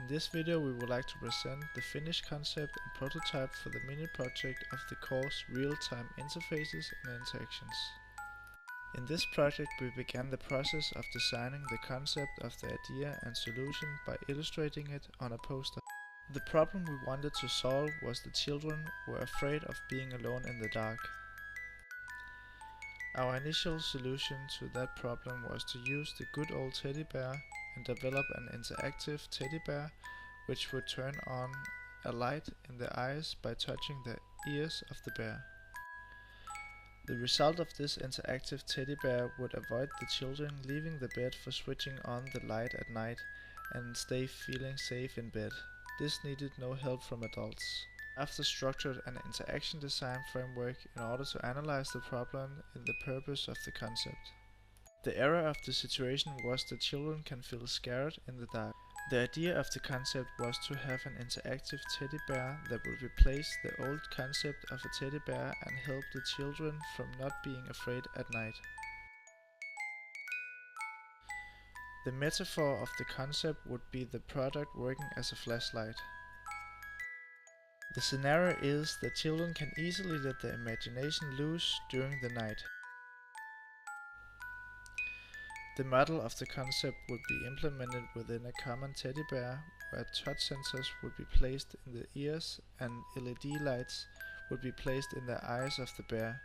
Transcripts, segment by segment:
In this video we would like to present the finished concept and prototype for the mini project of the course Real-Time Interfaces and Interactions. In this project we began the process of designing the concept of the idea and solution by illustrating it on a poster. The problem we wanted to solve was the children were afraid of being alone in the dark. Our initial solution to that problem was to use the good old teddy bear and develop an interactive teddy bear which would turn on a light in the eyes by touching the ears of the bear. The result of this interactive teddy bear would avoid the children leaving the bed for switching on the light at night and stay feeling safe in bed. This needed no help from adults. After structured an interaction design framework in order to analyze the problem in the purpose of the concept. The error of the situation was that children can feel scared in the dark. The idea of the concept was to have an interactive teddy bear that would replace the old concept of a teddy bear and help the children from not being afraid at night. The metaphor of the concept would be the product working as a flashlight. The scenario is that children can easily let their imagination loose during the night. The model of the concept would be implemented within a common teddy bear where touch sensors would be placed in the ears and LED lights would be placed in the eyes of the bear.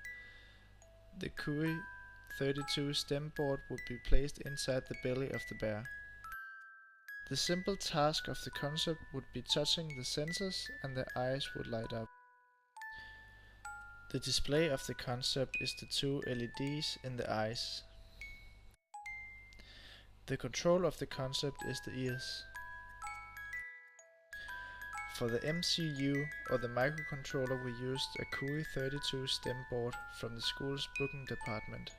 The QE32 stem board would be placed inside the belly of the bear. The simple task of the concept would be touching the sensors and the eyes would light up. The display of the concept is the two LEDs in the eyes. The control of the concept is the ears. For the MCU or the microcontroller we used a QE32 stem board from the school's booking department.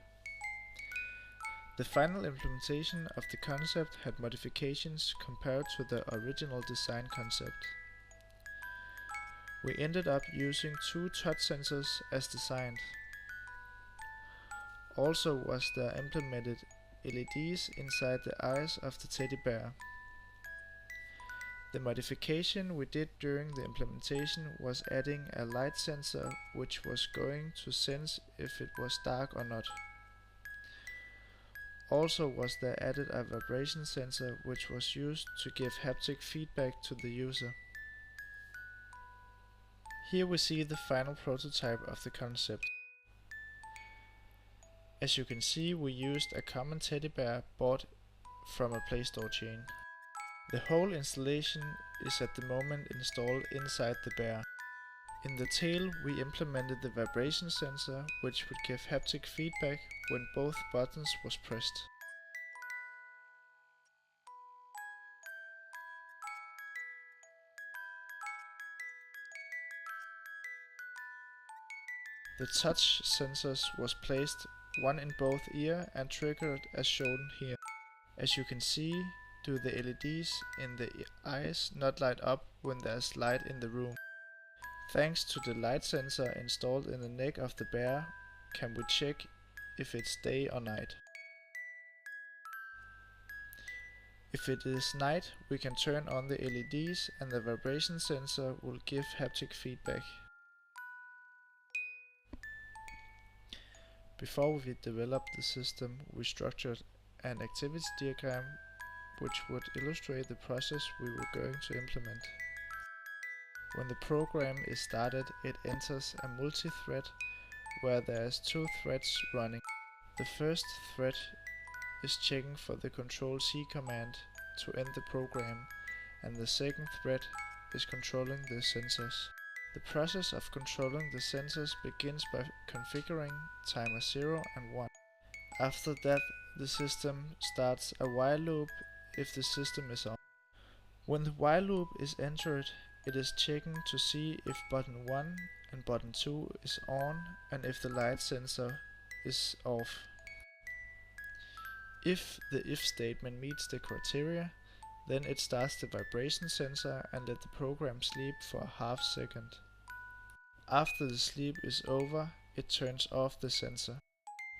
The final implementation of the concept had modifications compared to the original design concept. We ended up using two touch sensors as designed. Also was there implemented LEDs inside the eyes of the teddy bear. The modification we did during the implementation was adding a light sensor which was going to sense if it was dark or not. Also was there added a vibration sensor which was used to give haptic feedback to the user. Here we see the final prototype of the concept. As you can see, we used a common teddy bear bought from a Play Store chain. The whole installation is at the moment installed inside the bear. In the tail we implemented the vibration sensor which would give haptic feedback when both buttons was pressed. The touch sensors was placed one in both ear and triggered as shown here. As you can see, do the LEDs in the eyes not light up when there's light in the room. Thanks to the light sensor installed in the neck of the bear, can we check if it's day or night. If it is night, we can turn on the LEDs and the vibration sensor will give haptic feedback. Before we developed the system, we structured an activity diagram which would illustrate the process we were going to implement. When the program is started, it enters a multi-thread where there is two threads running. The first thread is checking for the Ctrl+C command to end the program, and the second thread is controlling the sensors. The process of controlling the sensors begins by configuring timer 0 and 1. After that, the system starts a while loop if the system is on. When the while loop is entered, it is checking to see if button 1 and button 2 is on and if the light sensor is off. If the if statement meets the criteria, then it starts the vibration sensor and let the program sleep for a half second. After the sleep is over, it turns off the sensor.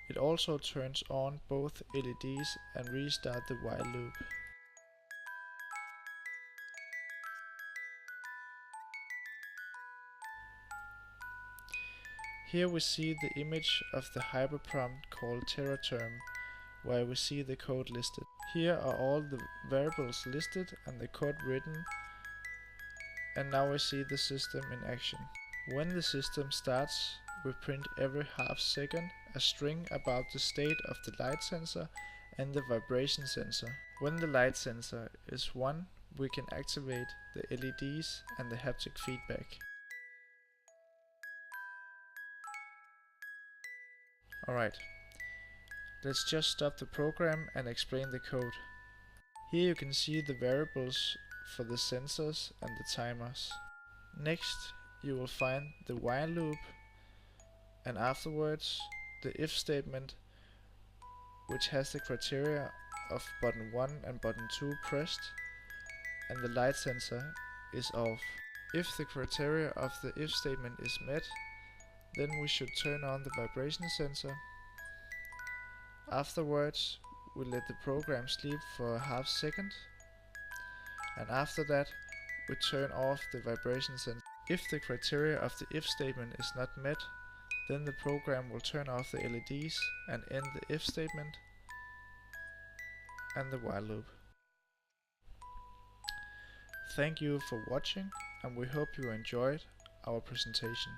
It also turns on both LEDs and restart the while loop. Here we see the image of the hyperprompt called TeraTerm, where we see the code listed. Here are all the variables listed and the code written, and now we see the system in action. When the system starts, we print every half second a string about the state of the light sensor and the vibration sensor. When the light sensor is 1, we can activate the LEDs and the haptic feedback. Alright, let's just stop the program and explain the code. Here you can see the variables for the sensors and the timers. Next, you will find the while loop, and afterwards the if statement, which has the criteria of button 1 and button 2 pressed, and the light sensor is off. If the criteria of the if statement is met, then we should turn on the vibration sensor. Afterwards, we let the program sleep for a half second, and after that we turn off the vibration sensor. If the criteria of the if statement is not met, then the program will turn off the LEDs and end the if statement and the while loop. Thank you for watching, and we hope you enjoyed our presentation.